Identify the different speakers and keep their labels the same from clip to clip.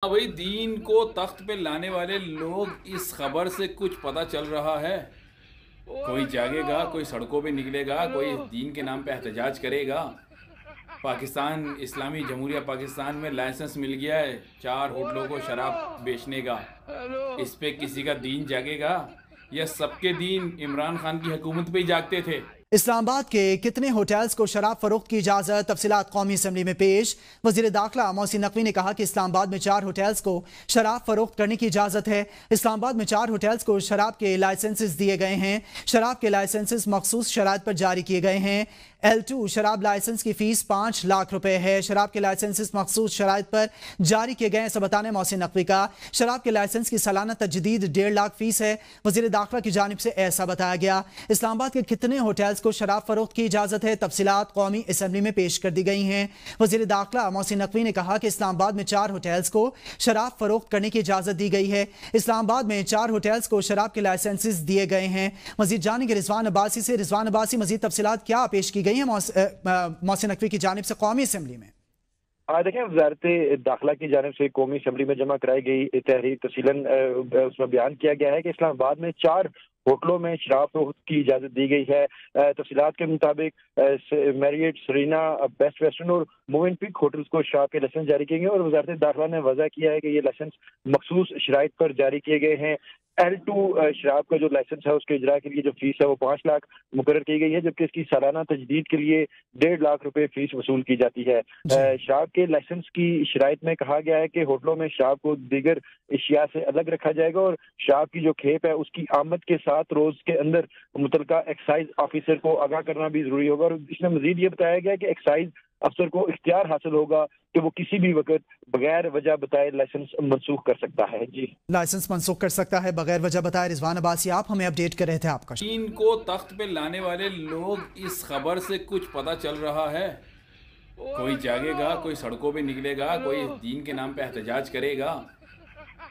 Speaker 1: वही दीन को तख्त पे लाने वाले लोग इस खबर से कुछ पता चल रहा है। कोई जागेगा, कोई सड़कों पे निकलेगा, कोई दीन के नाम पे एहतजाज करेगा। पाकिस्तान इस्लामी जमहूरिया पाकिस्तान में लाइसेंस मिल गया है 4 होटलों को शराब बेचने का। इस पे किसी का दीन जागेगा या सबके दीन इमरान खान की हुकूमत पे ही जागते थे?
Speaker 2: इस्लामाबाद के कितने होटल्स को शराब फरोख्त की इजाजत, तफसीलात कौमी असम्बली में पेश। वजीर दाखिला मोहसिन नकवी ने कहा कि इस्लामाबाद में 4 होटल्स को शराब फरोख्त करने की इजाजत है। इस्लामाबाद में 4 होटल्स को शराब के लाइसेंसेस दिए गए हैं। शराब के लाइसेंसेस मखसूस शराइत पर जारी किए गए हैं। L2 शराब लाइसेंस की फीस 5 लाख रुपए है। शराब के लाइसेंसेस मखसूस शराइत पर जारी किए गए हैं। ऐसा बताने मोहसिन नकवी का शराब के लाइसेंस की सालाना तजदीद 1.5 लाख फीस है। वजीर दाखिला की जानिब से ऐसा बताया गया। इस्लामाबाद के कितने होटल्स को शराब फरोख्त की इजाजत है, तफसीलात कौमी असम्बली में पेश कर दी गई हैं। वजीर दाखिला मोहसिन नकवी ने कहा कि इस्लामाबाद में 4 होटल्स को शराब फरोख्त करने की इजाजत दी गई है। इस्लामाबाद में 4 होटल्स को शराब के लाइसेंसेस दिए गए हैं। मजीद जानेंगे रिजवान अब्बासी से। रिजवान अब्बासी, मजीद तफसीलात क्या पेश की गई है मोहसिन नकवी की जानिब से कौमी असम्बली में?
Speaker 3: देखें, वजारत दाखिला की जानिब से कौमी असम्बली में जमा कराई गई तहरीर तफसीलन उसमें बयान किया गया है कि इस्लामाबाद में 4 होटलों में शराब फरोख्त की इजाजत दी गई है। तफसीलात के मुताबिक मैरियट, सरीना, बेस्ट वेस्टर्न और मोविनपिक होटल्स को शराब के लाइसेंस जारी किए गए और वजारत दाखिला ने वजह किया है कि ये लाइसेंस मखसूस शराइत पर जारी किए गए हैं। L2 शराब का जो लाइसेंस है उसके इजरा के लिए जो फीस है वो 5 लाख मुकर्रर की गई है, जबकि इसकी सालाना तजदीद के लिए 1.5 लाख रुपए फीस वसूल की जाती है। शराब के लाइसेंस की शराइत में कहा गया है कि होटलों में शराब को दीगर एशिया से अलग रखा जाएगा और शराब की जो खेप है उसकी आमद के 7 रोज के अंदर मुतलका एक्साइज ऑफिसर को आगाह करना भी जरूरी होगा। और इसमें मजीद ये बताया गया कि एक्साइज अफसर को इख्तियार हासिल होगा कि वो किसी भी वक्त बगैर वजह बताए लाइसेंस मनसूख कर सकता है। जी,
Speaker 2: लाइसेंस मनसूख कर सकता है बगैर वजह बताए। रिजवान अब्बासी, आप हमें अपडेट कर रहे थे। आपका
Speaker 1: दीन को तख्त पे लाने वाले लोग इस खबर से कुछ पता चल रहा है। कोई जागेगा, कोई सड़कों पे निकलेगा, कोई दीन के नाम पे एहतजाज करेगा।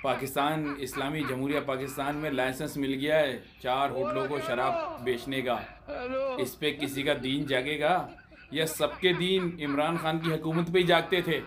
Speaker 1: पाकिस्तान इस्लामी जमहूरिया पाकिस्तान में लाइसेंस मिल गया है 4 होटलों को शराब बेचने का। इस पे किसी का दीन जागेगा या सबके दीन इमरान खान की हुकूमत पे ही जागते थे?